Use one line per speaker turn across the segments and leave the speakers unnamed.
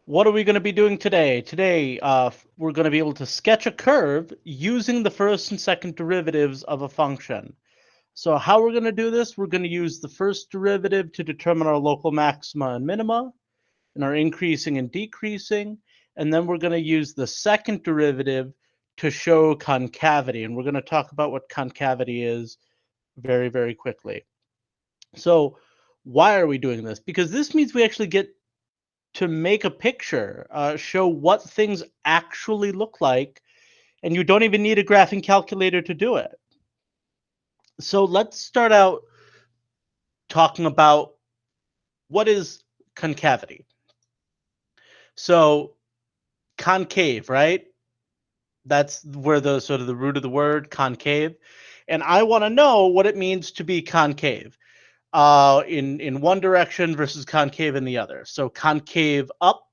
What are we going to be doing today? Today, we're going to be able to sketch a curve using the first and second derivatives of a function. So how we're going to do this, we're going to use the first derivative to determine our local maxima and minima, and our increasing and decreasing, and then we're going to use the second derivative to show concavity, and we're going to talk about what concavity is very, very quickly. So why are we doing this? Because this means we actually get to make a picture, show what things actually look like, and you don't even need a graphing calculator to do it. So let's start out talking about what is concavity. So concave, right? That's where the sort of the root of the word concave. And I want to know what it means to be concave in one direction versus concave in the other. So concave up.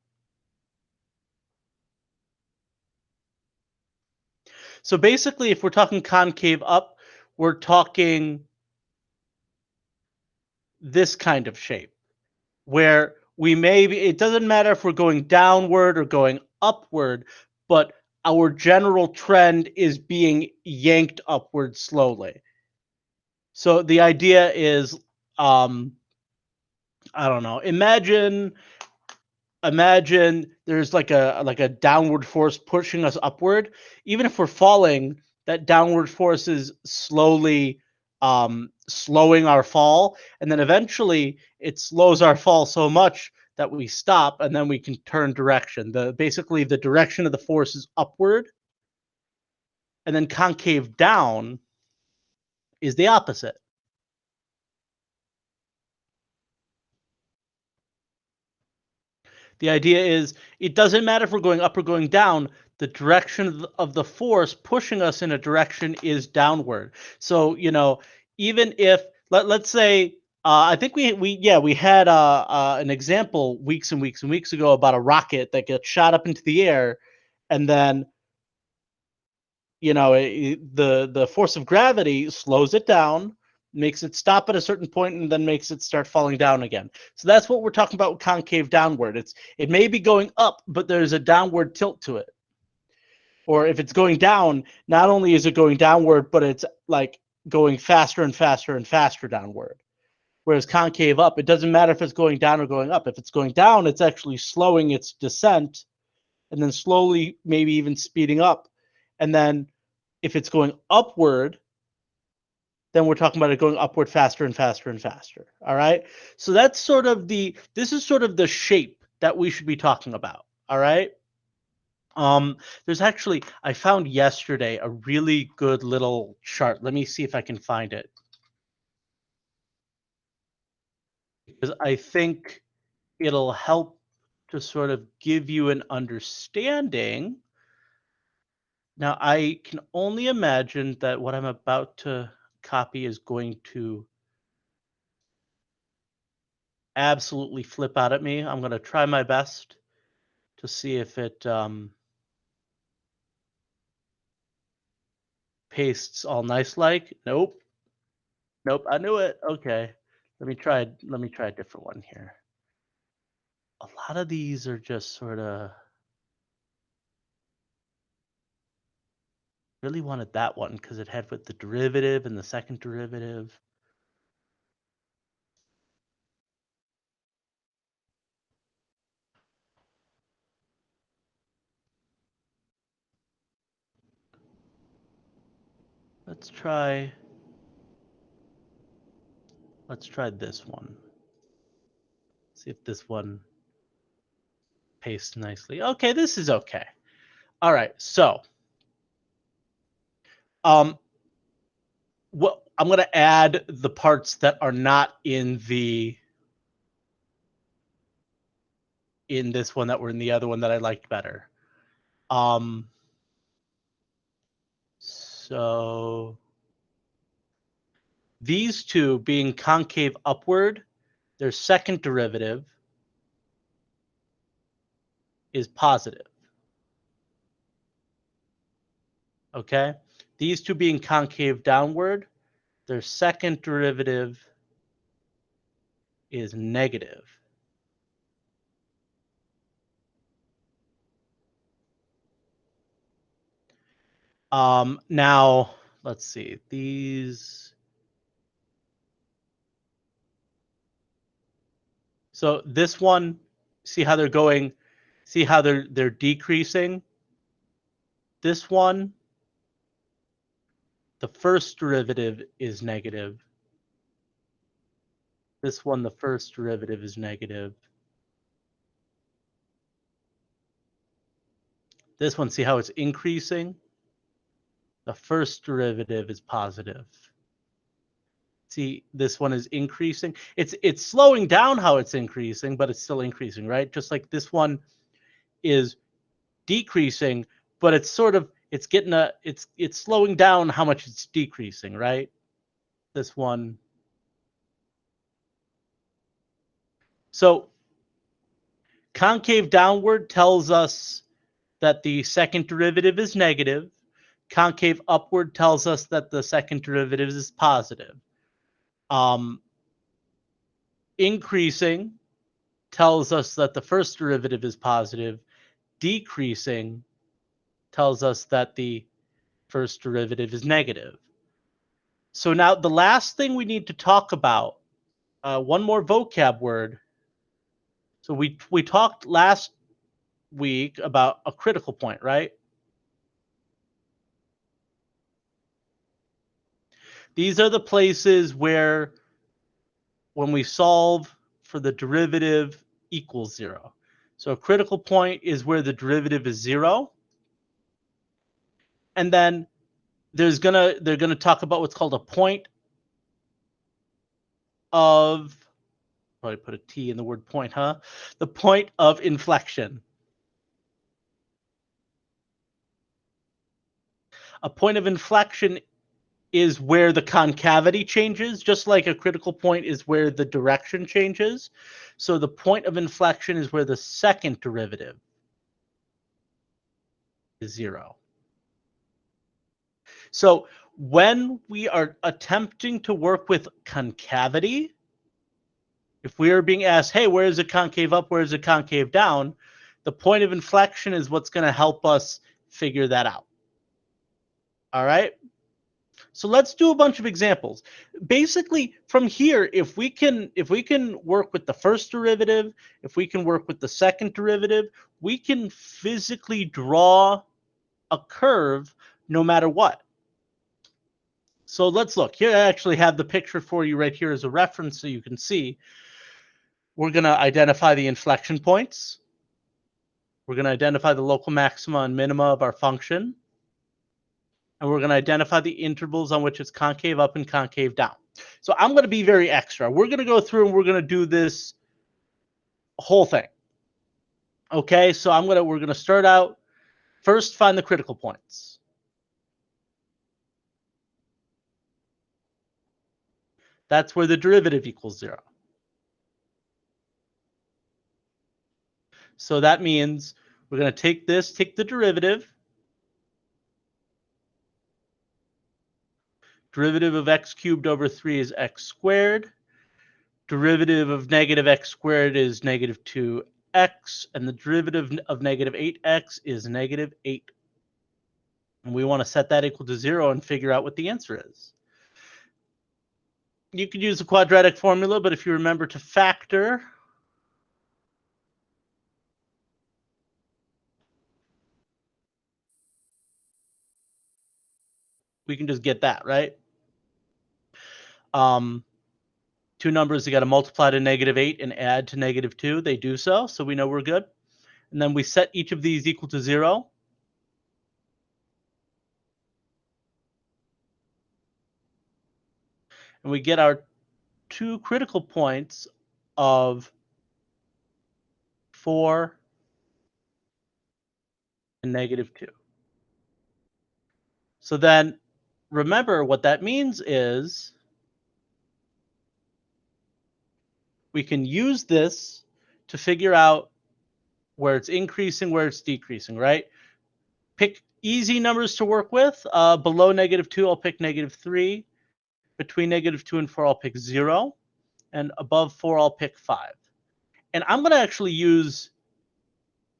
So basically, if we're talking concave up, we're talking this kind of shape where we may be, it doesn't matter if we're going downward or going upward, but our general trend is being yanked upward slowly. So the idea is, I don't know, imagine there's like a downward force pushing us upward. Even if we're falling, that downward force is slowly slowing our fall, and then eventually it slows our fall so much that we stop, and then we can turn direction. The basically the direction of the force is upward, and then concave down is the opposite. The idea is it doesn't matter if we're going up or going down, the direction of the force pushing us in a direction is downward. So, even if let's say I think we had an example weeks and weeks and weeks ago about a rocket that gets shot up into the air, and then the force of gravity slows it down, makes it stop at a certain point, and then makes it start falling down again. So that's what we're talking about with concave downward. It may be going up, but there's a downward tilt to it. Or if it's going down, not only is it going downward, but it's like going faster and faster and faster downward. Whereas concave up, it doesn't matter if it's going down or going up. If it's going down, it's actually slowing its descent and then slowly maybe even speeding up. And then if it's going upward, then we're talking about it going upward faster and faster and faster. All right. So that's this is sort of the shape that we should be talking about. All right. There's actually, I found yesterday a really good little chart. Let me see if I can find it, because I think it'll help to sort of give you an understanding. Now, I can only imagine that what I'm about to copy is going to absolutely flip out at me. I'm going to try my best to see if it pastes all nice like. Nope. Nope. I knew it. Okay. Let me try a different one here. A lot of these are just sort of really wanted that one because it had with the derivative and the second derivative. Let's try this one. See if this one pastes nicely. Okay, this is okay. All right, so what I'm going to add the parts that are not in this one that were in the other one that I liked better. So these two being concave upward, their second derivative is positive. Okay? These two being concave downward, their second derivative is negative. Now, let's see. These... So this one, see how they're going, see how they're decreasing? This one, the first derivative is negative. This one, the first derivative is negative. This one, see how it's increasing? The first derivative is positive. See, this one is increasing. It's slowing down how it's increasing, but it's still increasing, right? Just like this one is decreasing, but it's sort of it's slowing down how much it's decreasing, right? This one. So concave downward tells us that the second derivative is negative. Concave upward tells us that the second derivative is positive. Increasing tells us that the first derivative is positive. Decreasing tells us that the first derivative is negative. So now the last thing we need to talk about, one more vocab word. So we talked last week about a critical point, right? These are the places where when we solve for the derivative equals 0. So a critical point is where the derivative is 0. And then they're gonna talk about what's called a point of, probably put a T in the word point, huh? The point of inflection. A point of inflection is where the concavity changes, just like a critical point is where the direction changes. So the point of inflection is where the second derivative is 0. So when we are attempting to work with concavity, if we are being asked, hey, where is it concave up, where is it concave down, the point of inflection is what's going to help us figure that out. All right? So let's do a bunch of examples. Basically, from here, if we can work with the first derivative, if we can work with the second derivative, we can physically draw a curve no matter what. So let's look. Here I actually have the picture for you right here as a reference so you can see. We're going to identify the inflection points. We're going to identify the local maxima and minima of our function. And we're going to identify the intervals on which it's concave up and concave down. So I'm going to be very extra. We're going to go through and we're going to do this whole thing. Okay, so we're going to start out, first find the critical points. That's where the derivative equals 0. So that means we're going to take the derivative. Derivative of x cubed over 3 is x squared. Derivative of negative x squared is negative 2x. And the derivative of negative 8x is negative 8. And we want to set that equal to 0 and figure out what the answer is. You could use the quadratic formula, but if you remember to factor, we can just get that, right? Two numbers, you got to multiply to negative 8 and add to negative 2. They do so we know we're good. And then we set each of these equal to 0. And we get our two critical points of 4 and negative 2. So then remember what that means is we can use this to figure out where it's increasing, where it's decreasing, right? Pick easy numbers to work with. Below negative 2, I'll pick negative 3. Between negative 2 and 4, I'll pick 0. And above 4, I'll pick 5. And I'm going to actually use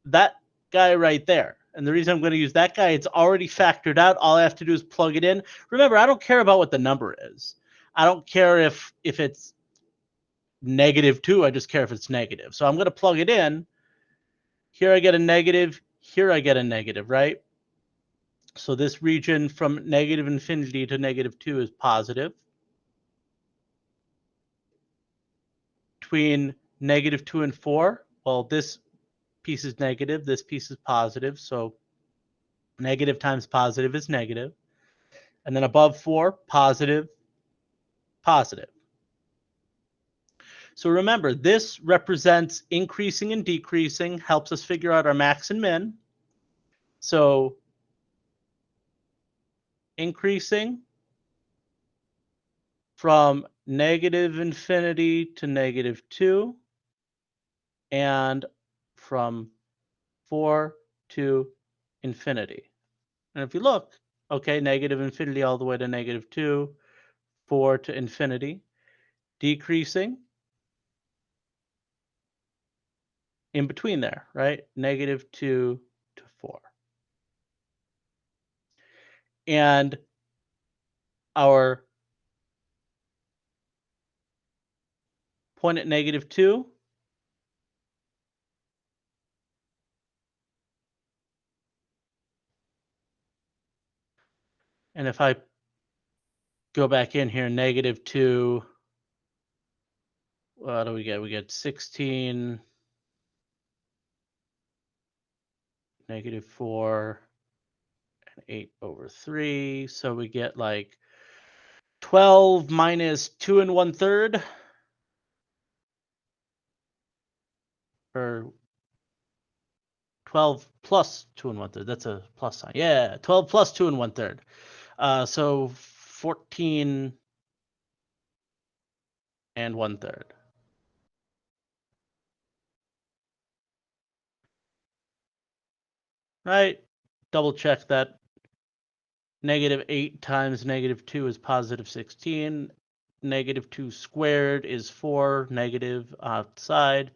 that guy right there. And the reason I'm going to use that guy, it's already factored out. All I have to do is plug it in. Remember, I don't care about what the number is. I don't care if it's -2. I just care if it's negative. So I'm going to plug it in. Here I get a negative. Here I get a negative, right? So this region from -infinity to -2 is positive. Between -2 and 4, well, this piece is negative. This piece is positive. So negative times positive is negative. And then above 4, positive, positive. So remember, this represents increasing and decreasing, helps us figure out our max and min. So increasing from -infinity to -2, and from 4 to infinity. And if you look, okay, -infinity all the way to -2, 4 to infinity, decreasing in between there, right? -2 to 4. And our point at -2 and if I go back in here, -2, what do we get? We get 16, -4, and 8/3. So we get like 12 minus 2 1/3, or 12 plus 2 1/3. That's a plus sign. Yeah, 12 plus 2 1/3. So 14 1/3. Right? Double check that. -8 times -2 is +16. -2 squared is 4. Negative outside.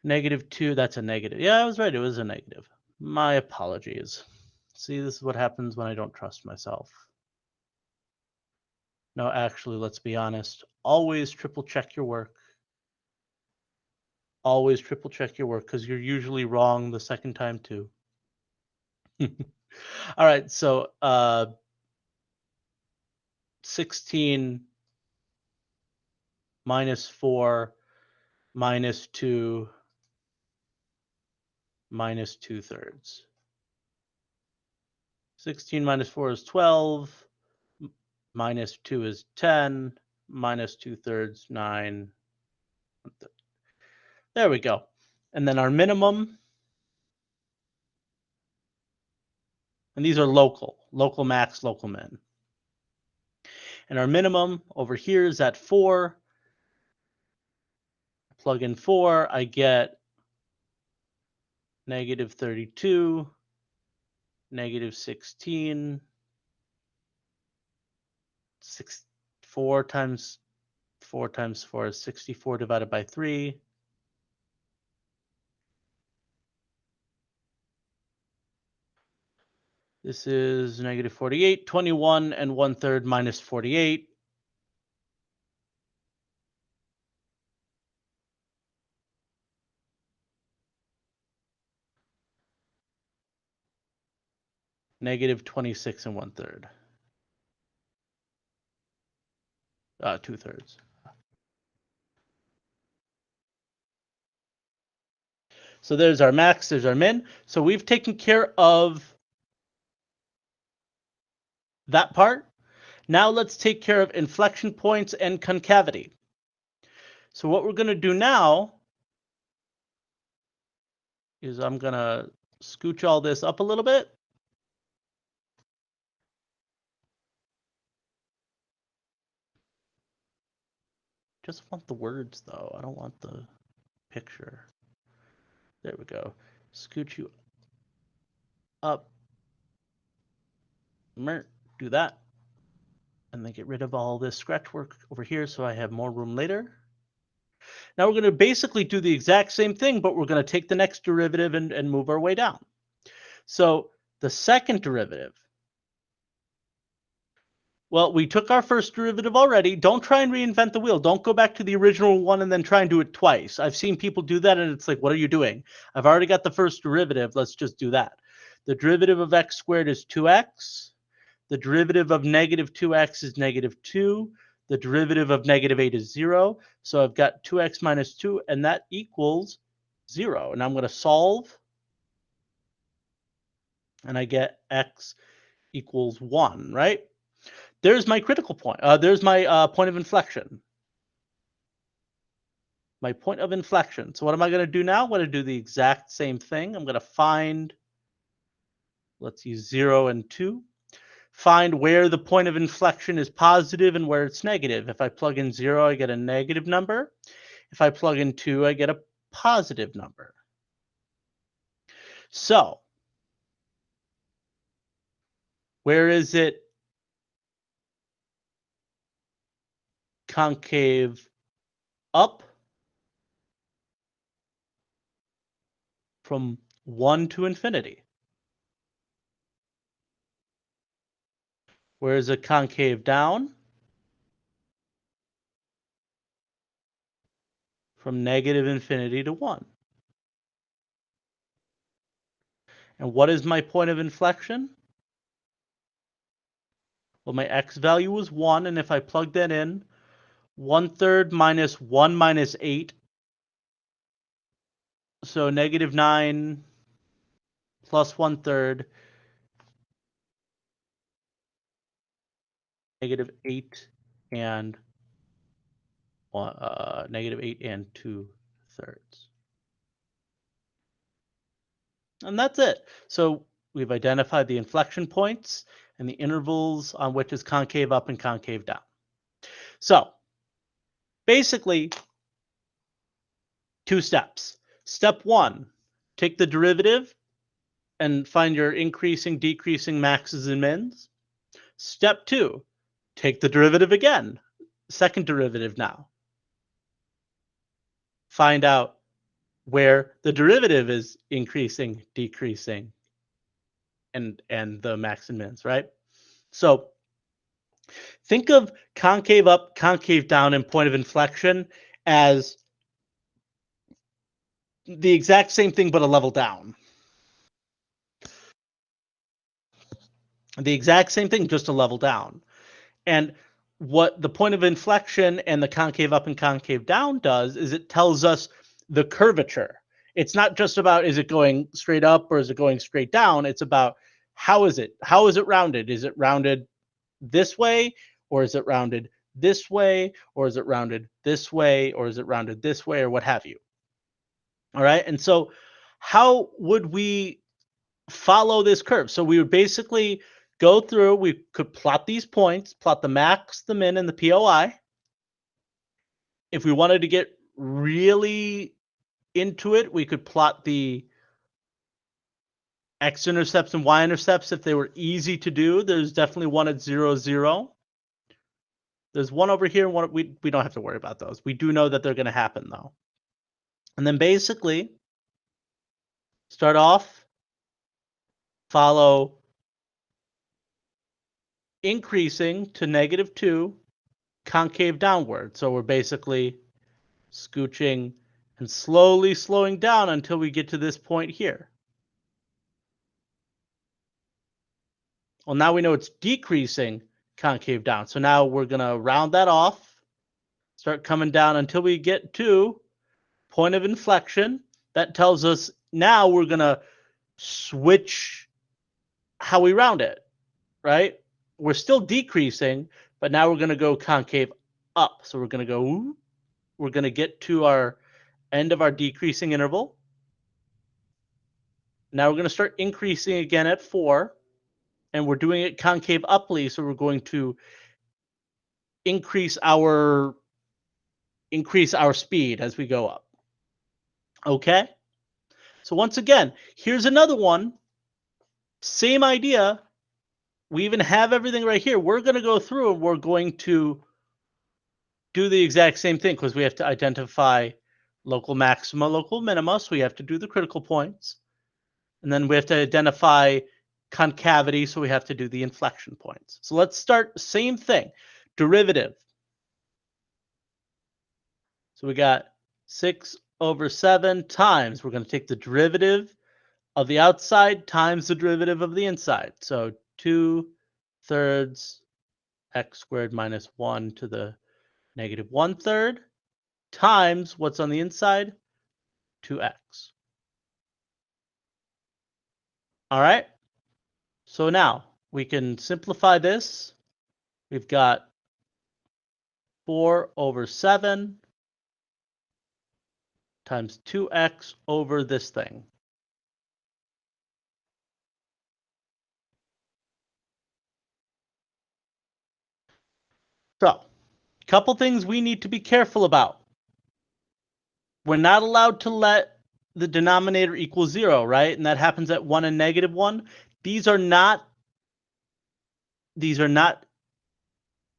-2, that's a negative. Yeah, I was right. It was a negative. My apologies. See, this is what happens when I don't trust myself. No, actually, let's be honest. Always triple check your work. Always triple check your work, because you're usually wrong the second time too. All right, so 16 minus 4 minus 2 minus 2/3. 16 minus 4 is 12. Minus 2 is 10. Minus 2/3, 9. There we go. And then our minimum, and these are local max, local min. And our minimum over here is at 4. Plug in 4, I get -32, -16, 4 times 4 times 4 is 64 divided by 3. This is -48, 21 1/3 minus 48. -26 1/3. 2/3. So there's our max, there's our min. So we've taken care of that part. Now let's take care of inflection points and concavity. So what we're going to do now is I'm going to scooch all this up a little bit. Just want the words though. I don't want the picture. There we go. Scooch you up. Do that. And then get rid of all this scratch work over here so I have more room later. Now we're going to basically do the exact same thing, but we're going to take the next derivative and move our way down. So the second derivative, well, we took our first derivative already. Don't try and reinvent the wheel. Don't go back to the original one and then try and do it twice. I've seen people do that, and it's like, what are you doing? I've already got the first derivative. Let's just do that. The derivative of x squared is 2x. The derivative of negative 2x is negative 2. The derivative of negative 8 is 0. So I've got 2x minus 2, and that equals 0. And I'm going to solve, and I get x equals 1, right? There's my critical point. There's my point of inflection. My point of inflection. So what am I going to do now? I'm going to do the exact same thing. I'm going to find, let's use 0 and 2. Find where the point of inflection is positive and where it's negative. If I plug in 0, I get a negative number. If I plug in 2, I get a positive number. So, where is it concave up? From 1 to infinity. Where is it concave down? From negative infinity to 1. And what is my point of inflection? Well, my x value was 1, and if I plug that in, 1/3 minus 1 minus 8, so negative 9 plus 1/3, negative 8 and negative 8 and 2/3. And that's it. So we've identified the inflection points and the intervals on which is concave up and concave down. So basically, 2 steps. Step 1, take the derivative and find your increasing, decreasing maxes and mins. Step 2, take the derivative again. Second derivative now. Find out where the derivative is increasing, decreasing, and the max and mins, right? So think of concave up, concave down, and point of inflection as the exact same thing, but a level down. The exact same thing, just a level down. And what the point of inflection and the concave up and concave down does is it tells us the curvature. It's not just about, is it going straight up or is it going straight down? It's about, how is it? How is it rounded? Is it rounded this way, or is it rounded this way, or is it rounded this way, or is it rounded this way, or what have you? All right. And so how would we follow this curve? So we would basically go through, we could plot these points, plot the max, the min, and the POI. If we wanted to get really into it, we could plot the x-intercepts and y-intercepts if they were easy to do. There's definitely one at 0, 0. There's one over here, and one we don't have to worry about those. We do know that they're going to happen, though. And then basically, start off, follow increasing to -2, concave downward. So we're basically scooching and slowly slowing down until we get to this point here. Well, now we know it's decreasing concave down. So now we're going to round that off, start coming down until we get to point of inflection. That tells us now we're going to switch how we round it, right? We're still decreasing, but now we're going to go concave up. So we're going to go, we're going to get to our end of our decreasing interval. Now we're going to start increasing again at 4, and we're doing it concave uply, so we're going to increase our speed as we go up. Okay? So once again, here's another one. Same idea. We even have everything right here. We're going to go through and we're going to do the exact same thing because we have to identify local maxima, local minima. So we have to do the critical points. And then we have to identify concavity, so we have to do the inflection points. So let's start, same thing, derivative. So we got 6/7 times, we're going to take the derivative of the outside times the derivative of the inside. So 2/3 x squared minus 1 to the negative 1/3 times what's on the inside, 2x. All right. So now we can simplify this. We've got 4/7 times 2x over this thing. So, a couple things we need to be careful about. We're not allowed to let the denominator equal 0, right? And that happens at 1 and -1. These are not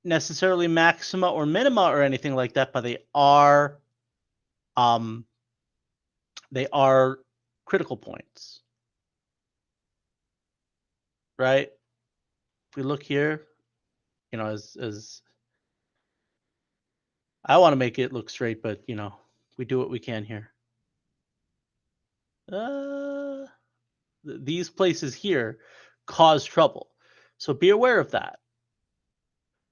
necessarily maxima or minima or anything like that, but they are critical points, right? If we look here, you know, as I want to make it look straight, but you know, we do what we can here. These places here cause trouble, so be aware of that.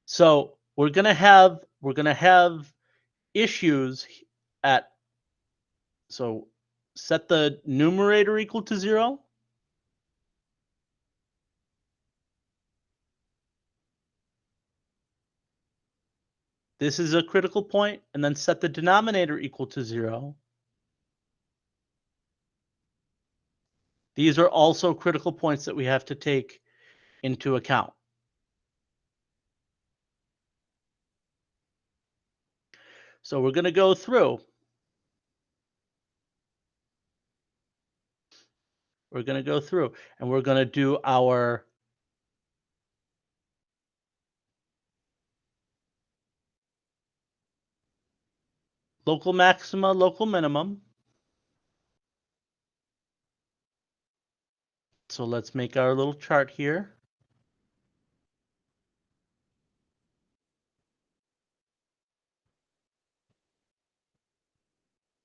So we're gonna have issues at, so set the numerator equal to 0. This is a critical point, and then set the denominator equal to 0. These are also critical points that we have to take into account. So we're going to go through. We're going to go through, and we're going to do our local maxima, local minimum. So let's make our little chart here.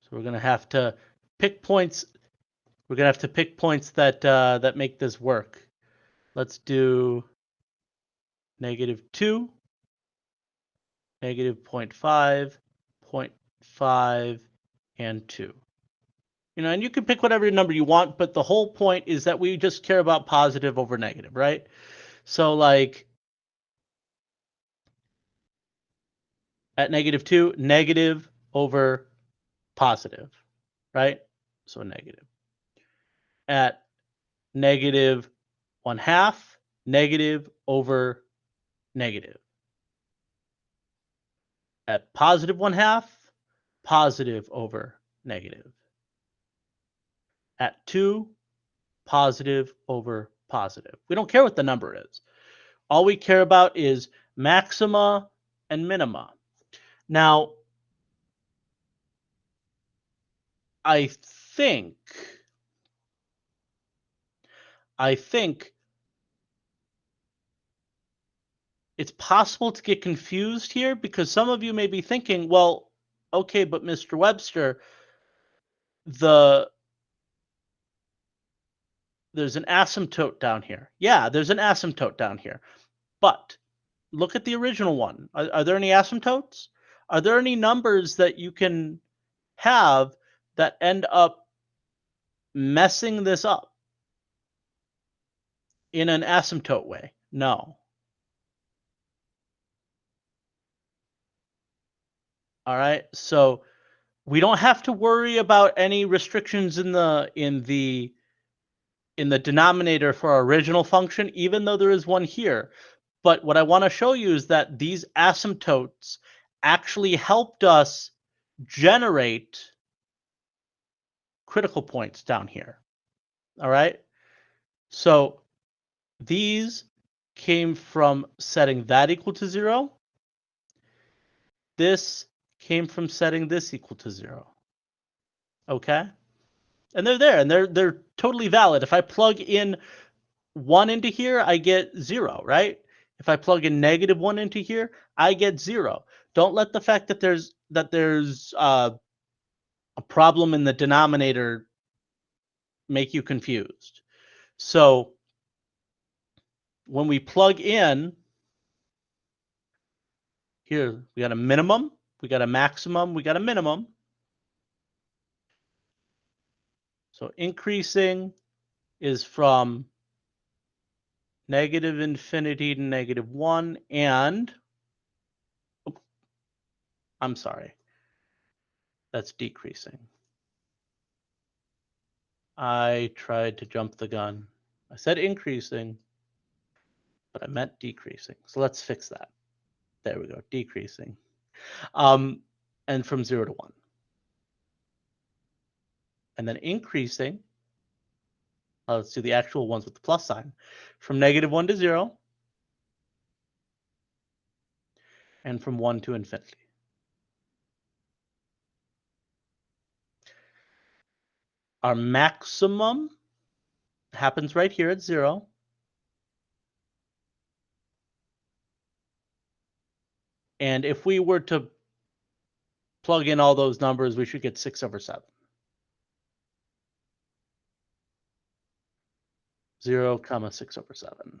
So we're going to have to pick points. We're going to have to pick points that that make this work. Let's do -2, -0.5, 0.5, and 2. You know, and you can pick whatever number you want, but the whole point is that we just care about positive over negative, right? So like at -2, negative over positive, right? So negative. At -1/2, negative over negative. At +1/2, positive over negative. At 2, positive over positive. We don't care what the number is. All we care about is maxima and minima. Now, I think it's possible to get confused here, because some of you may be thinking, well, okay, but Mr. Webster, there's an asymptote down here. Yeah, there's an asymptote down here. But look at the original one. Are there any asymptotes? Are there any numbers that you can have that end up messing this up in an asymptote way? No. All right. So we don't have to worry about any restrictions in the denominator for our original function, even though there is one here. But what I want to show you is that these asymptotes actually helped us generate critical points down here. All right. So these came from setting that equal to 0. This came from setting this equal to 0. Okay. And they're there, and they're totally valid. If I plug in 1 into here, I get 0, right? If I plug in -1 into here, I get 0. Don't let the fact that there's a problem in the denominator make you confused. So when we plug in, here we got a minimum, we got a maximum, we got a minimum. So increasing is from -infinity to -1, and I'm sorry, that's decreasing. I tried to jump the gun. I said increasing, but I meant decreasing. So let's fix that. There we go, decreasing. And from 0 to 1. And then increasing, let's do the actual ones with the plus sign, from -1 to 0, and from 1 to infinity. Our maximum happens right here at 0. And if we were to plug in all those numbers, we should get 6/7. 0, 6/7.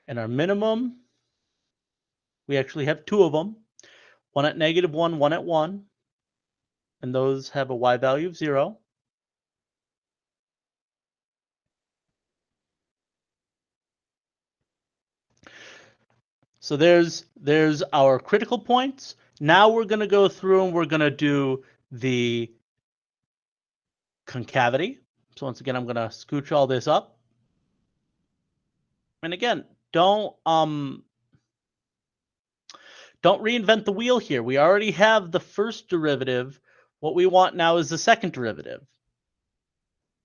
And our minimum, we actually have 2 of them. One at -1, one at 1. And those have a y value of 0. So there's our critical points. Now we're going to go through and we're going to do the concavity. So once again, I'm going to scooch all this up. And again, don't reinvent the wheel here. We already have the first derivative. What we want now is the second derivative.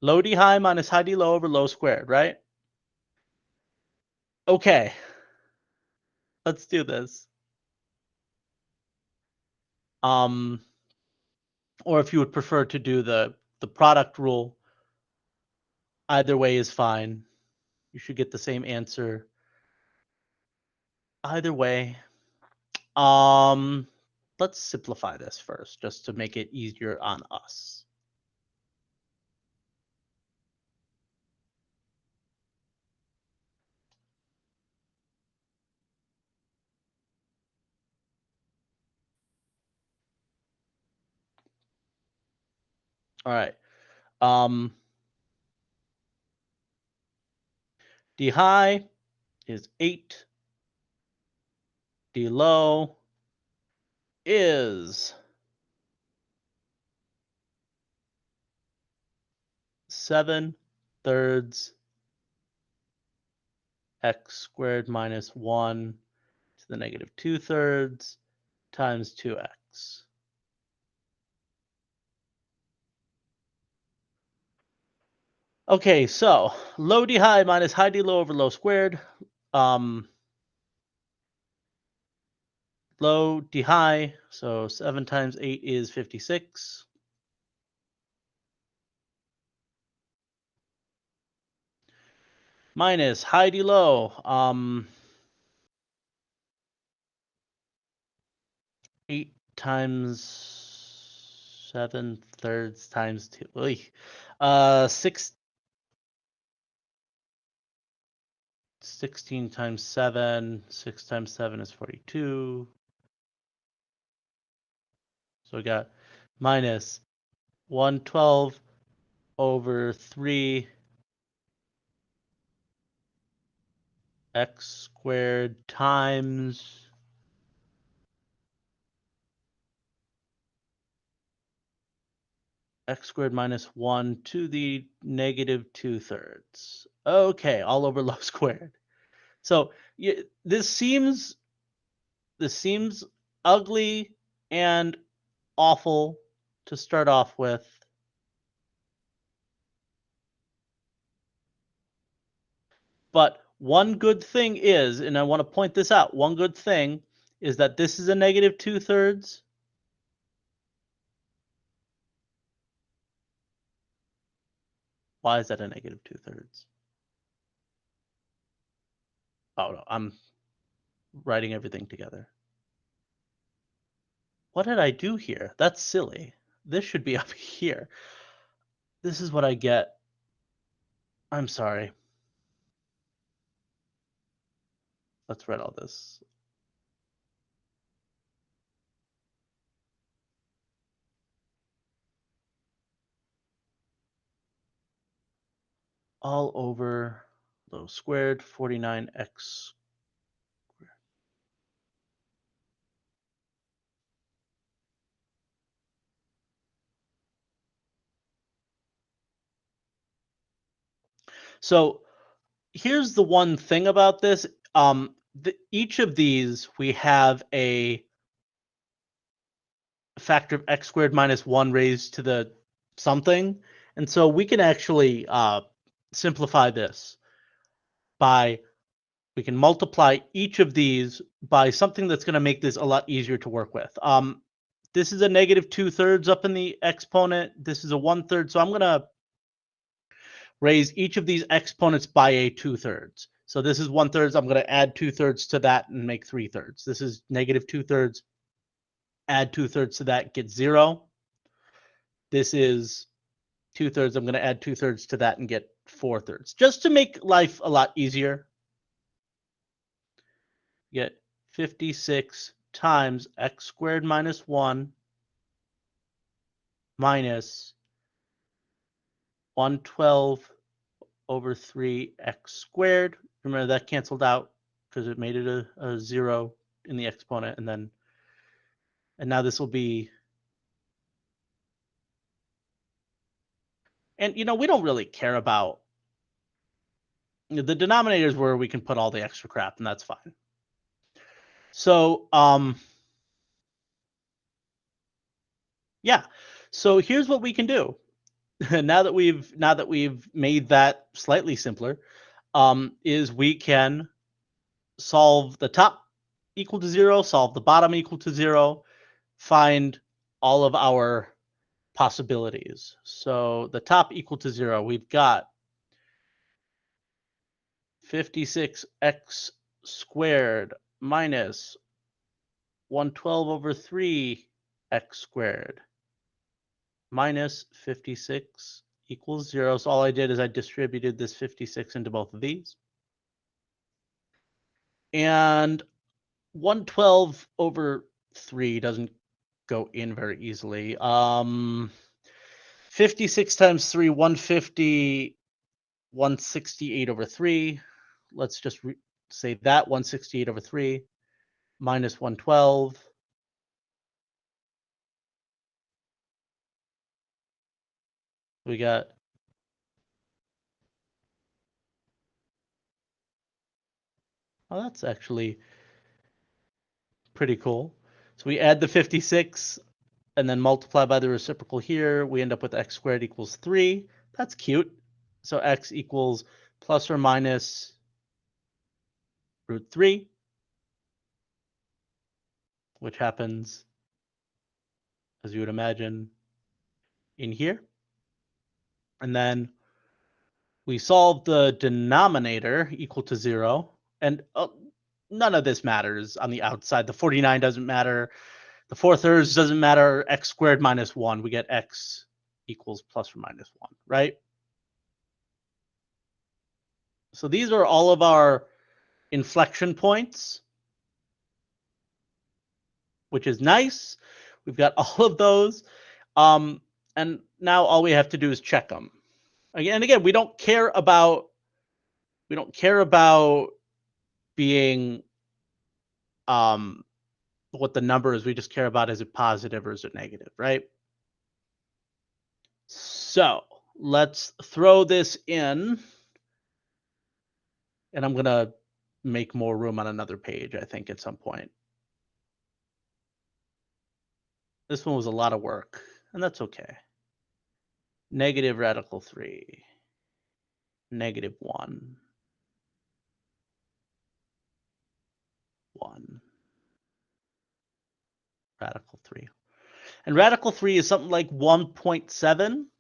Low d high minus high d low over low squared, right? Okay. Let's do this. Or if you would prefer to do the product rule, either way is fine. You should get the same answer either way. Let's simplify this first, just to make it easier on us. All right. D high is 8. D low is 7/3 x squared minus 1 to the -2/3 times 2x. Okay, so low d high minus high d low over low squared. Low d high, so 7 times 8 is 56. Minus high d low, 8 times 7/3 times 2. 16 times 7. 6 times 7 is 42. So we got minus 112 over 3 x squared times x squared minus 1 to the -2/3. Okay, all over low squared. So this seems ugly and awful to start off with. But one good thing is, and I want to point this out, one good thing is that this is a -2/3. Why is that a negative 2/3? Oh no, I'm writing everything together. What did I do here? That's silly. This should be up here. This is what I get. I'm sorry. Let's write all this. All over low squared 49x squared. So here's the one thing about this. Each of these we have a factor of x squared minus 1 raised to the something. And so we can actually simplify this by, we can multiply each of these by something that's going to make this a lot easier to work with. This is a negative 2/3 up in the exponent. This is a 1/3. So I'm going to raise each of these exponents by a 2/3. So this is 1/3. I'm going to add 2/3 to that and make 3/3. This is negative 2/3. Add 2/3 to that, get 0. This is 2/3. I'm going to add 2/3 to that and get 4/3. Just to make life a lot easier. Get 56 times x squared minus 1 minus 112 over 3x squared. Remember that canceled out because it made it a 0 in the exponent. And now this will be, and we don't really care about the denominators where we can put all the extra crap, and that's fine. So yeah, so here's what we can do. now that we've made that slightly simpler, is we can solve the top equal to 0, solve the bottom equal to 0, find all of our possibilities. So the top equal to 0, we've got 56x squared minus 112 over 3x squared minus 56 equals 0. So all I did is I distributed this 56 into both of these. And 112 over 3 doesn't go in very easily. 56 times 3, 150, 168 over 3. Let's just say that 168 over 3 minus 112. We got oh, that's actually pretty cool. So we add the 56 and then multiply by the reciprocal here. We end up with x squared equals 3. That's cute. So x equals plus or minus root 3, which happens, as you would imagine, in here. And then we solve the denominator equal to 0. And none of this matters on the outside. The 49 doesn't matter. The 4/3 doesn't matter. X squared minus 1. We get x equals plus or minus 1, right? So these are all of our inflection points, which is nice. We've got all of those. And now all we have to do is check them. Again, we don't care about being what the number is. We just care about, is it positive or is it negative, right? So let's throw this in, and I'm gonna make more room on another page, I think, at some point. This one was a lot of work, and that's okay. Negative radical 3, negative 1, 1, radical 3. And radical 3 is something like 1.7.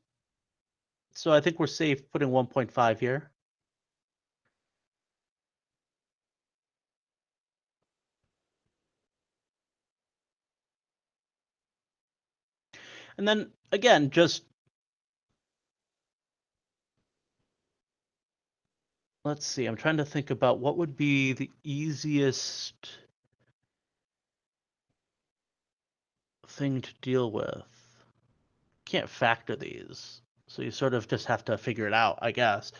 So I think we're safe putting 1.5 here. And then again, just let's see. I'm trying to think about what would be the easiest thing to deal with. Can't factor these. So you sort of just have to figure it out, I guess.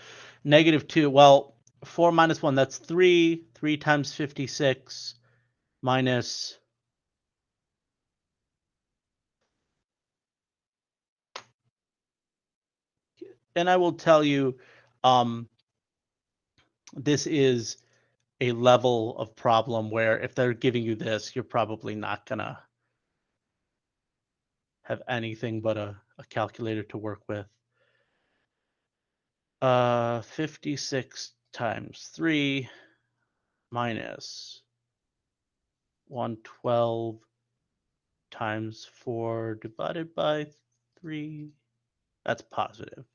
-2. Well, 4 minus 1, that's 3. 3 times 56 minus. And I will tell you, this is a level of problem where if they're giving you this, you're probably not going to have anything but a calculator to work with. 56 times 3 minus 112 times 4 divided by 3. That's positive.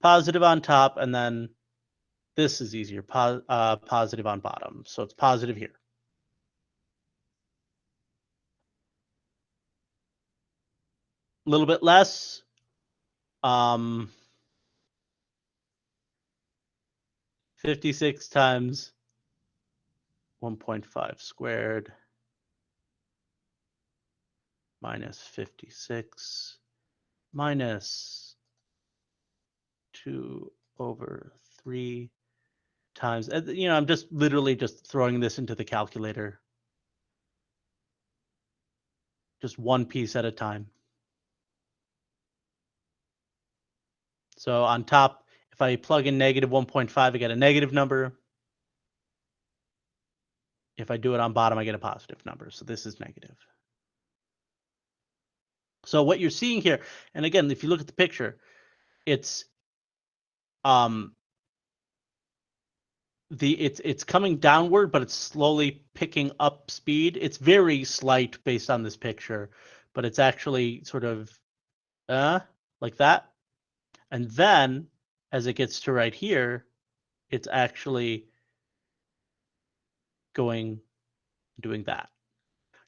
Positive on top, and then this is easier. Positive on bottom. So it's positive here. A little bit less. 56 times 1.5 squared minus 56 minus 2 over 3 times, I'm just literally just throwing this into the calculator. Just one piece at a time. So on top, if I plug in negative 1.5, I get a negative number. If I do it on bottom, I get a positive number. So this is negative. So what you're seeing here, and again, if you look at the picture, it's it's coming downward, but it's slowly picking up speed. It's very slight based on this picture, but it's actually sort of like that. And then as it gets to right here, it's actually doing that.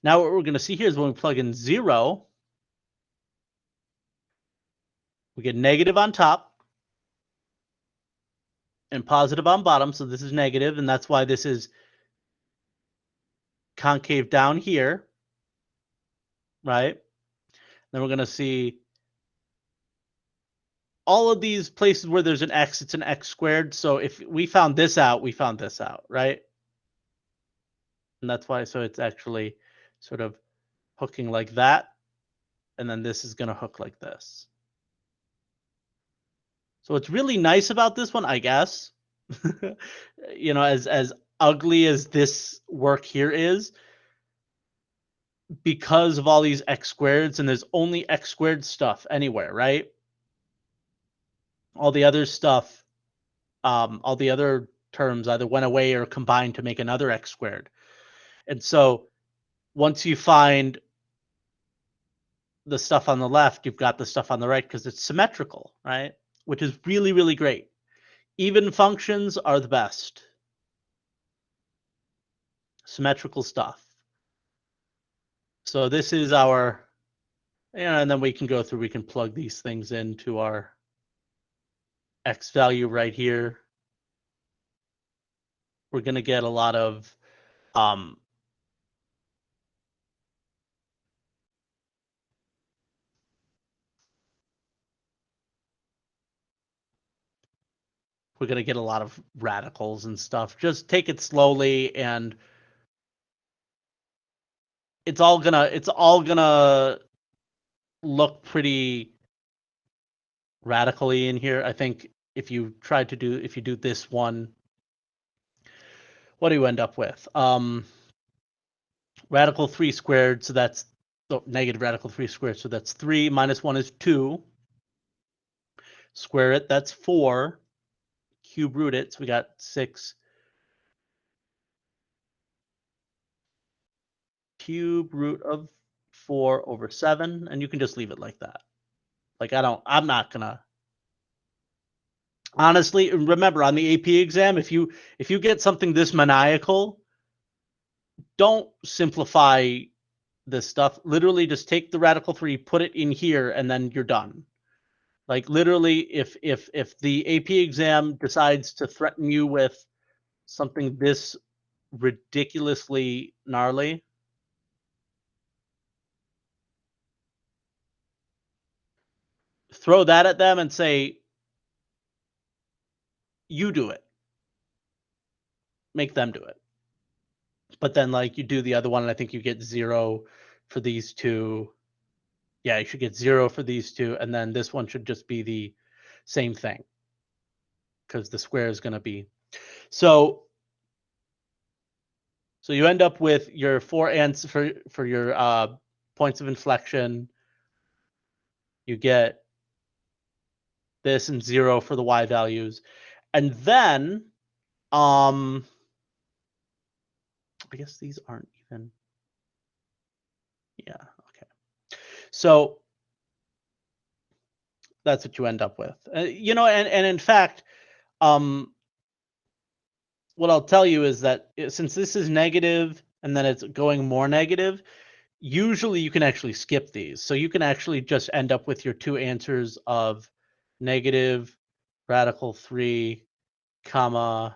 Now what we're going to see here is when we plug in 0, we get negative on top and positive on bottom. So this is negative, and that's why this is concave down here, right? Then we're going to see all of these places where there's an x, it's an x squared. So if we found this out, we found this out, right? And that's why, so it's actually sort of hooking like that. And then this is going to hook like this. So what's really nice about this one, I guess, as ugly as this work here is, because of all these x squareds, and there's only x squared stuff anywhere, right? All the other stuff, all the other terms either went away or combined to make another x squared. And so once you find the stuff on the left, you've got the stuff on the right because it's symmetrical, right? Which is really, really great. Even functions are the best. Symmetrical stuff. So this is our, and then we can go through, we can plug these things into our x value right here. We're going to get a lot of we're going to get a lot of radicals and stuff. Just take it slowly, and it's all gonna look pretty radically in here. I think if you do this one, what do you end up with? Radical 3 squared, so that's negative radical 3 squared, so that's 3 minus 1 is 2. Square it, that's 4. Cube root it, so we got 6. Cube root of 4 over 7, and you can just leave it like that. Like I'm not gonna Honestly, remember on the AP exam, if you get something this maniacal, don't simplify this stuff. Literally just take the radical 3, put it in here, and then you're done. Like literally, if the AP exam decides to threaten you with something this ridiculously gnarly, throw that at them and say, you do it. Make them do it. But then like you do the other one, and I think you get 0 for these two. Yeah, you should get 0 for these two, and then this one should just be the same thing because the square is going to be so. So you end up with your 4 answers for your points of inflection. You get this and 0 for the y values, and then I guess these aren't even. Yeah. Okay. So that's what you end up with. You know, and in fact, what I'll tell you is that since this is negative and then it's going more negative, usually you can actually skip these. So you can actually just end up with your 2 answers of negative radical 3, comma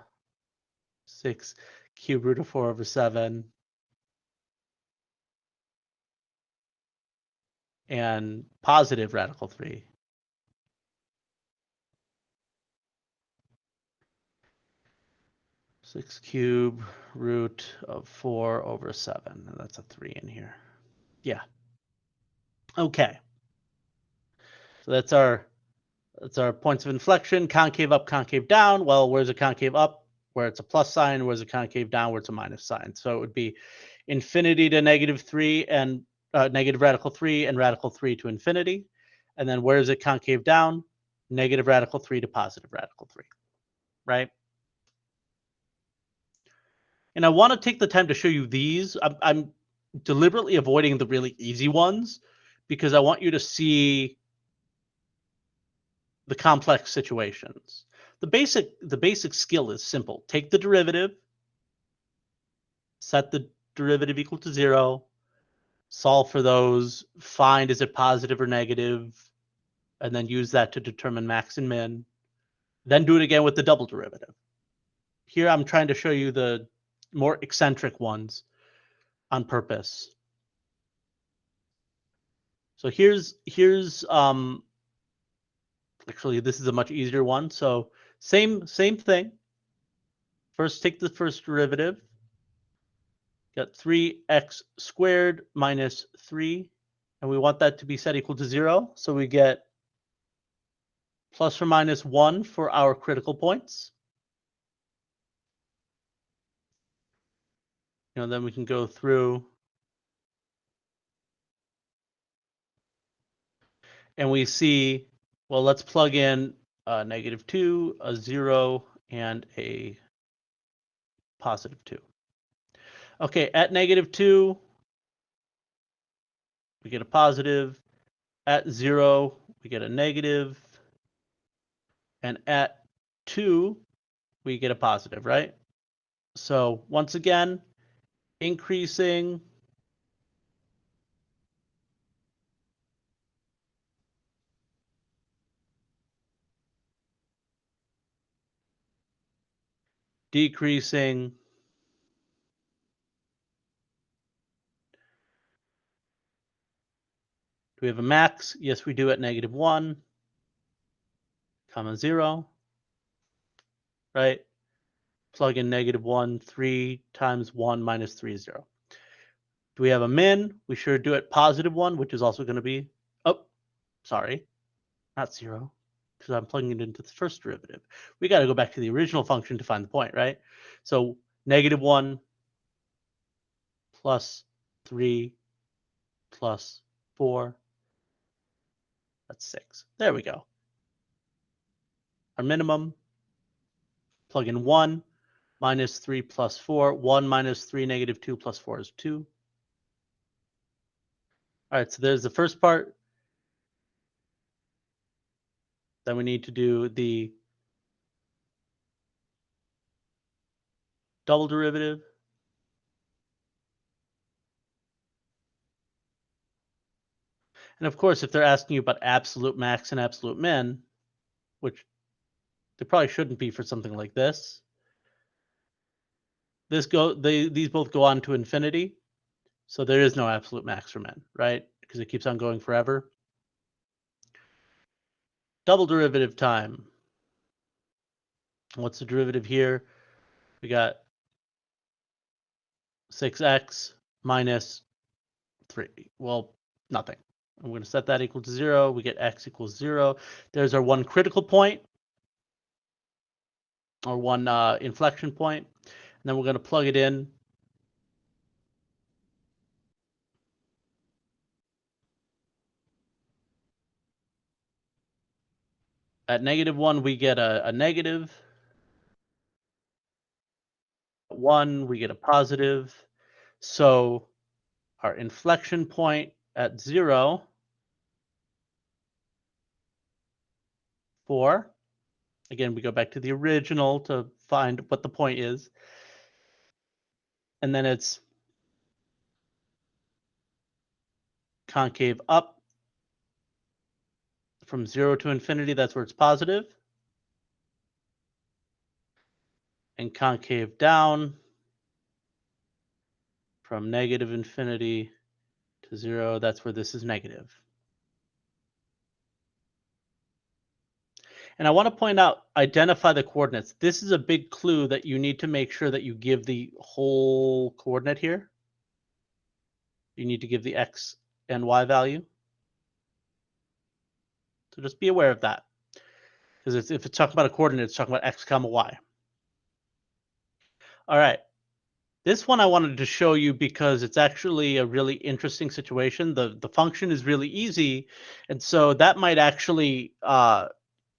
6 cube root of 4/7 and positive radical 3. Six cube root of 4/7. And that's a 3 in here. Yeah. Okay. So that's our points of inflection. Concave up, concave down. Well, where's a concave up? Where it's a plus sign. Where's a concave down? Where it's a minus sign. So it would be infinity to -3 and negative radical 3 and radical 3 to infinity. And then where is it concave down? Negative radical 3 to positive radical 3. Right? And I want to take the time to show you these. I'm deliberately avoiding the really easy ones because I want you to see the complex situations. The basic skill is simple. Take the derivative, set the derivative equal to 0, solve for those, find is it positive or negative, and then use that to determine max and min. Then do it again with the double derivative. Here I'm trying to show you the more eccentric ones on purpose. So here's actually this is a much easier one. So same thing. First take the first derivative. Got 3x squared minus 3, and we want that to be set equal to 0. So we get plus or minus 1 for our critical points. You know, then we can go through and we see, well, let's plug in a -2, a 0, and a +2. Okay, at -2, we get a positive. At 0, we get a negative. And at 2, we get a positive, right? So once again, increasing, decreasing, do we have a max? Yes, we do at -1, comma 0, right? Plug in -1, 3 times 1 minus 3 is 0. Do we have a min? We sure do at +1, which is also going to be, oh, sorry, not 0, because I'm plugging it into the first derivative. We got to go back to the original function to find the point, right? So -1 plus 3 plus 4, that's 6. There we go. Our minimum, plug in 1, minus 3 plus 4. 1 minus 3, -2 plus 4 is 2. All right, so there's the first part. Then we need to do the double derivative. And of course, if they're asking you about absolute max and absolute min, which they probably shouldn't be for something like this, these both go on to infinity. So there is no absolute max for min, right? Because it keeps on going forever. Double derivative time. What's the derivative here? We got 6x minus 3. Well, nothing. I'm going to set that equal to 0. We get x equals 0. There's our one critical point, or one inflection point. And then we're going to plug it in. At -1, we get a negative. 1, we get a positive. So our inflection point at 0, 4. Again, we go back to the original to find what the point is. And then it's concave up from 0 to infinity. That's where it's positive. And concave down from negative infinity to 0. That's where this is negative. And I want to point out, identify the coordinates. This is a big clue that you need to make sure that you give the whole coordinate here. You need to give the x and y value. So just be aware of that. Because if it's talking about a coordinate, it's talking about x comma y. All right. This one I wanted to show you because it's actually a really interesting situation. The function is really easy. And so that might actually,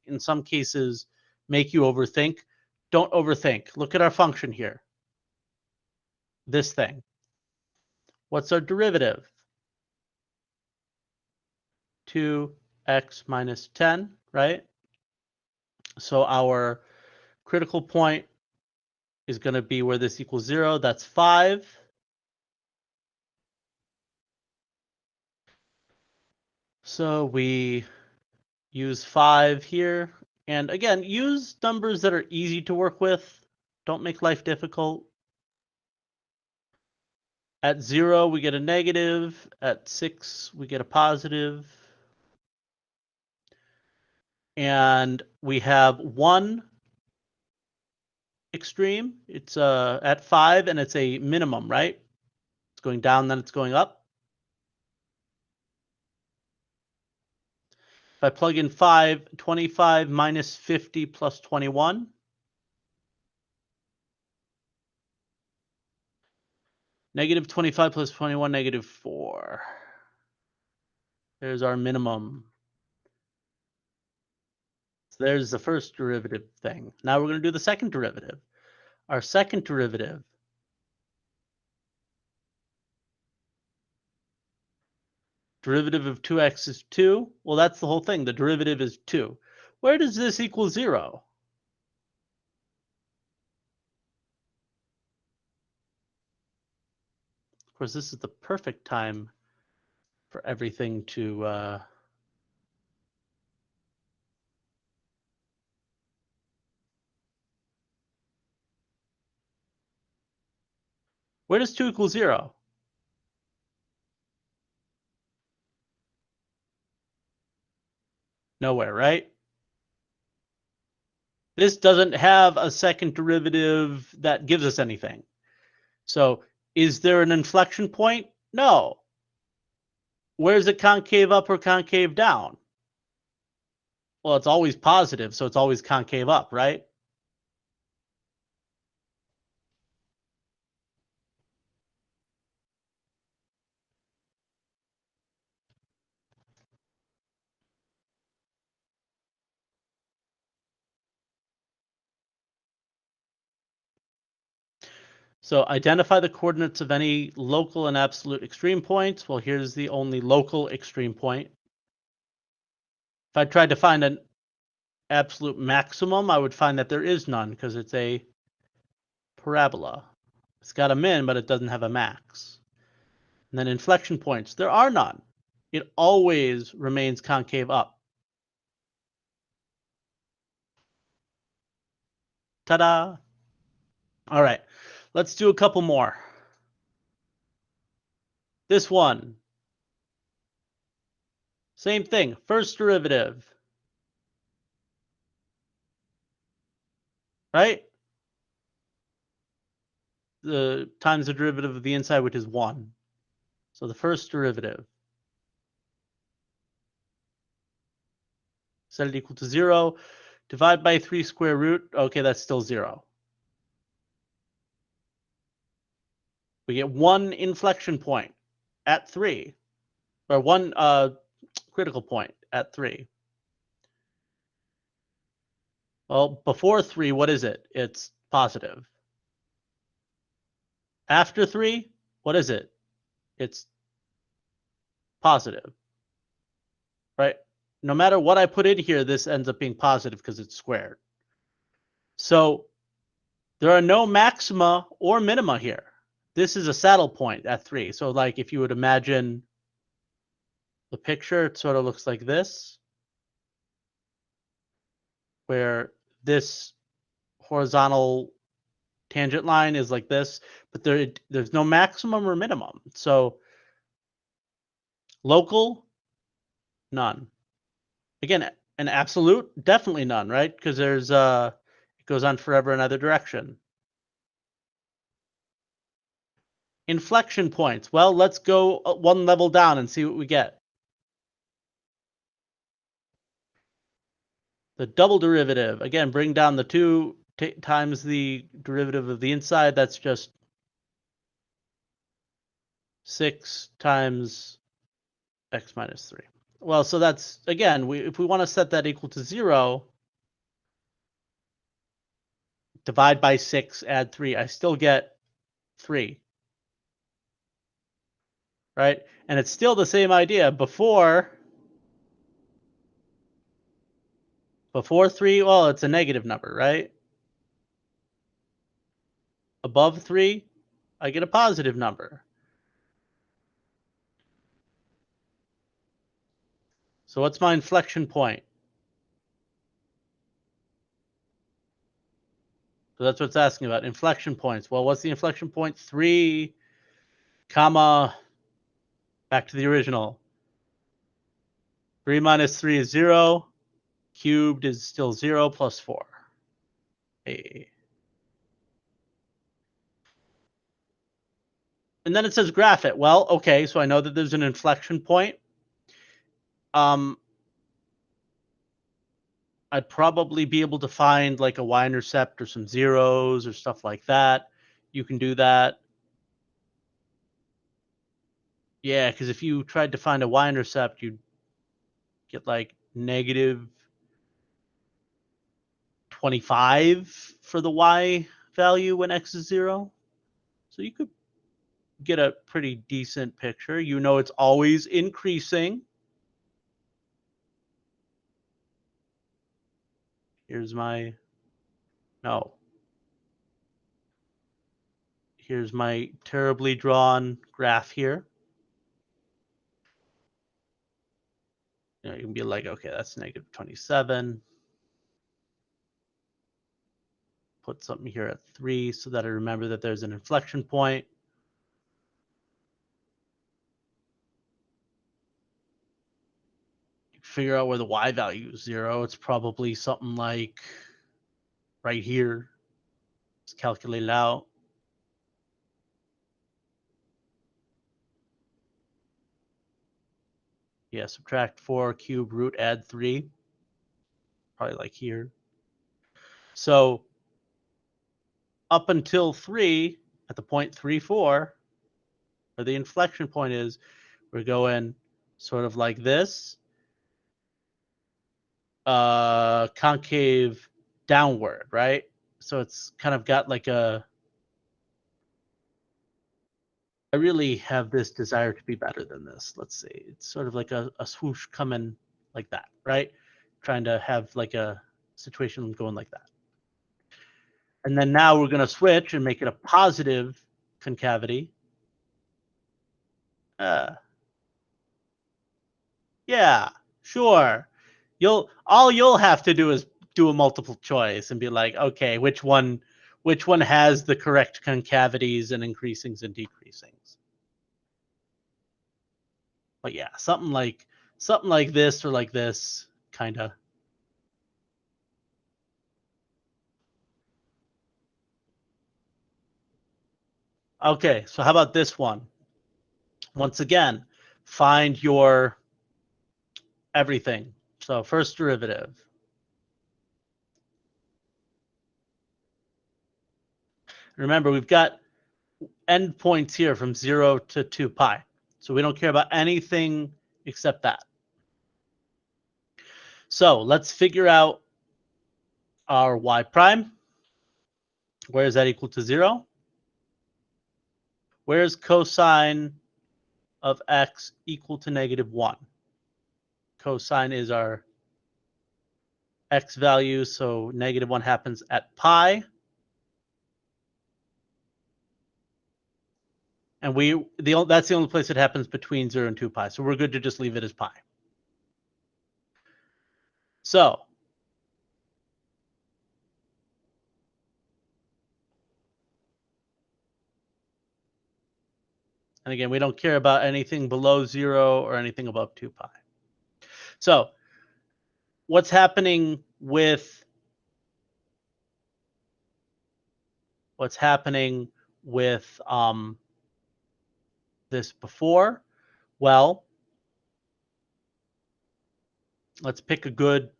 in some cases, make you overthink. Don't overthink. Look at our function here. This thing. What's our derivative? 2x minus 10, right? So our critical point is going to be where this equals 0. That's 5. So we use 5 here. And again, use numbers that are easy to work with. Don't make life difficult. At 0, we get a negative. At 6, we get a positive. And we have one extreme. It's at 5, and it's a minimum, right? It's going down, then it's going up. If I plug in 5, 25 minus 50 plus 21. Negative 25 plus 21, negative 4. There's our minimum. So there's the first derivative thing. Now we're going to do the second derivative. Our second derivative. Derivative of 2x is 2. Well, that's the whole thing. The derivative is 2. Where does this equal 0? Of course, this is the perfect time for everything to where does 2 equal 0? Nowhere, right? This doesn't have a second derivative that gives us anything. So is there an inflection point? No. Where's it concave up or concave down? Well, it's always positive, so it's always concave up, right? So identify the coordinates of any local and absolute extreme points. Well, here's the only local extreme point. If I tried to find an absolute maximum, I would find that there is none because it's a parabola. It's got a min, but it doesn't have a max. And then inflection points. There are none. It always remains concave up. Ta-da! All right, let's do a couple more. This one. Same thing, first derivative. Right? The times the derivative of the inside, which is 1. So the first derivative. Set it equal to 0. Divide by 3 square root. Okay, that's still 0. We get 1 inflection point at 3. Or 1 critical point at 3. Well, before 3, what is it? It's positive. After 3, what is it? It's positive. Right? No matter what I put in here, this ends up being positive because it's squared. So there are no maxima or minima here. This is a saddle point at 3. So like if you would imagine the picture, it sort of looks like this, where this horizontal tangent line is like this, but there's no maximum or minimum. So local, none. Again, an absolute, definitely none, right? Because there's it goes on forever in either direction. Inflection points. Well, let's go one level down and see what we get. The double derivative. Again, bring down the 2 times the derivative of the inside. That's just 6 times x minus 3. Well, so that's, again, if we want to set that equal to 0, divide by 6, add 3. I still get 3. Right? And it's still the same idea. Before 3, well, it's a negative number, right? Above 3, I get a positive number. So what's my inflection point? So that's what it's asking about. Inflection points. Well, what's the inflection point? 3, comma, back to the original. 3 minus 3 is 0. Cubed is still 0 plus 4. Hey. And then it says graph it. Well, okay, so I know that there's an inflection point. I'd probably be able to find like a y-intercept or some zeros or stuff like that. You can do that. Yeah, because if you tried to find a y-intercept, you'd get like negative 25 for the y value when x is 0. So you could get a pretty decent picture. You know it's always increasing. Here's my, no. Here's my terribly drawn graph here. You know, you can be like, okay, that's negative 27. Put something here at 3 so that I remember that there's an inflection point. Figure out where the y value is 0. It's probably something like right here. Let's calculate it out. Yeah, subtract 4, cube root, add 3. Probably like here. So up until 3, at the point 3, 4, where the inflection point is, we're going sort of like this. Concave downward, right? So it's kind of got like a, I really have this desire to be better than this. Let's see. It's sort of like a swoosh coming like that, right? Trying to have like a situation going like that. And then now we're going to switch and make it a positive concavity. Yeah, sure. All you'll have to do is do a multiple choice and be like, okay, which one has the correct concavities and increasings and decreasings. But yeah, something like this or like this, kind of. Okay, so how about this one? Once again, find your everything. So first derivative. Remember, we've got endpoints here from 0 to 2 pi. So we don't care about anything except that. So let's figure out our y prime. Where is that equal to 0? Where is cosine of x equal to -1? Cosine is our x value, so -1 happens at pi. And that's the only place it happens between 0 and 2 pi. So we're good to just leave it as pi. So and again, we don't care about anything below 0 or anything above 2 pi. So what's happening with this before? Well, let's pick a good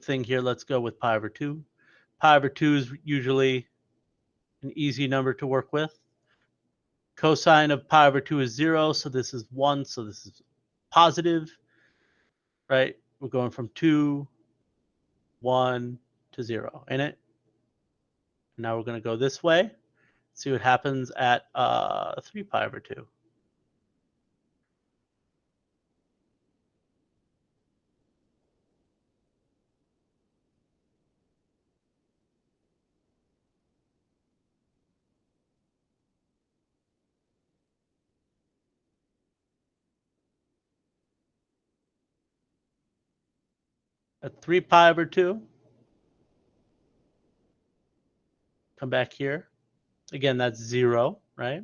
thing here. Let's go with pi over 2. Pi over 2 is usually an easy number to work with. Cosine of pi over 2 is 0, so this is 1, so this is positive, right? We're going from 2, 1 to 0 in it. Now we're going to go this way, see what happens at 3 pi over 2. At 3 pi over 2, come back here. Again, that's 0, right?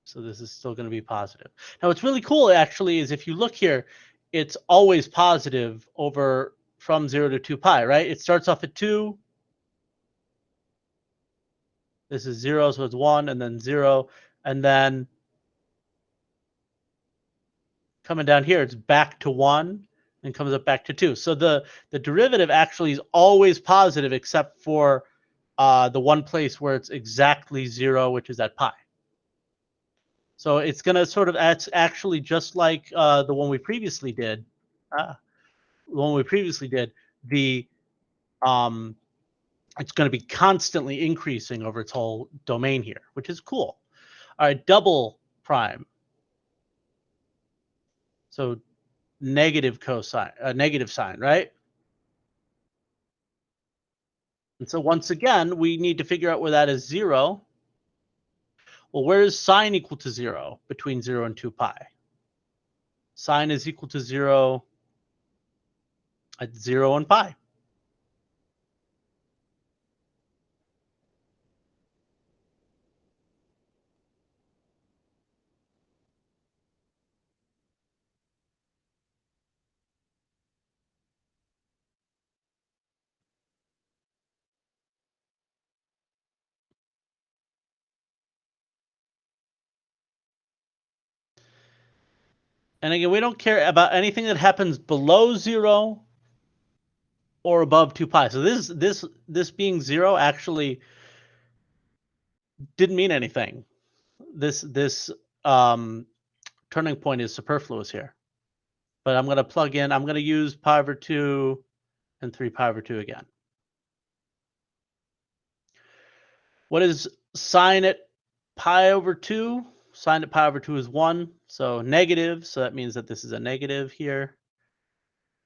So this is still going to be positive. Now, what's really cool, actually, is if you look here, it's always positive over from 0 to 2 pi, right? It starts off at 2. This is 0, so it's 1, and then 0. And then coming down here, it's back to 1 and comes up back to 2. So the derivative actually is always positive except for the one place where it's exactly 0, which is at pi. So it's going to sort of, it's actually just like the one we previously did. The it's going to be constantly increasing over its whole domain here, which is cool. All right, double prime. So negative cosine, negative sign, right? And so once again, we need to figure out where that is 0. Well, where is sine equal to 0 between 0 and 2 pi? Sine is equal to 0 at 0 and pi. And again, we don't care about anything that happens below 0 or above 2 pi. So this being 0 actually didn't mean anything. This turning point is superfluous here. But I'm going to plug in, I'm going to use pi over 2 and 3 pi over 2 again. What is sine at pi over 2? Sine at pi over 2 is 1, so negative. So that means that this is a negative here.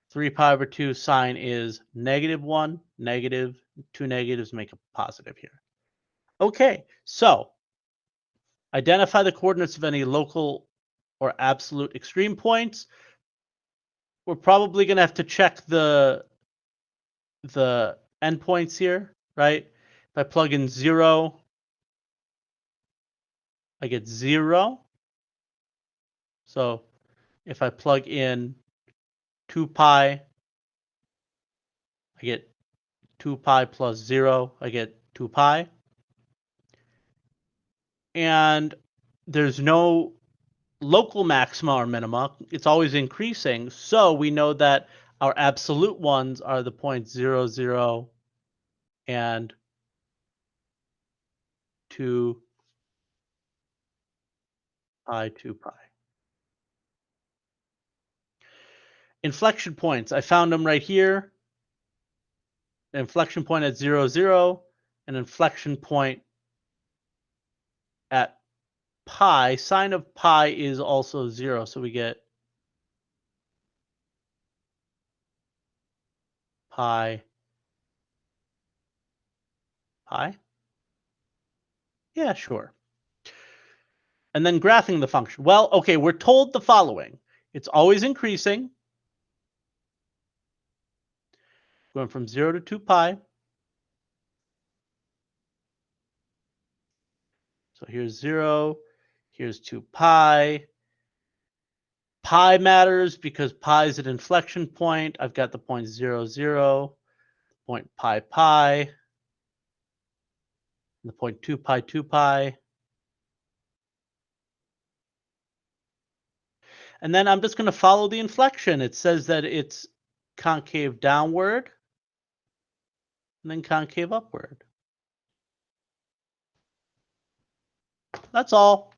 3 pi over 2 sine is -1, negative, 2 negatives make a positive here. Okay, so identify the coordinates of any local or absolute extreme points. We're probably going to have to check the endpoints here, right? If I plug in 0, I get 0. So if I plug in 2 pi, I get 2 pi plus 0, I get 2 pi. And there's no local maxima or minima. It's always increasing. So we know that our absolute ones are the points 0, 0, and 2 pi, 2 pi. Inflection points. I found them right here. An inflection point at 0, 0, an inflection point at pi. Sine of pi is also 0, so we get pi, pi. Yeah, sure. And then graphing the function. Well, okay, we're told the following. It's always increasing, going from 0 to 2 pi. So here's 0, here's 2 pi. Pi matters because pi is an inflection point. I've got the point 0, 0, point pi, pi, and the point 2 pi, 2 pi. And then I'm just going to follow the inflection. It says that it's concave downward and then concave upward. That's all.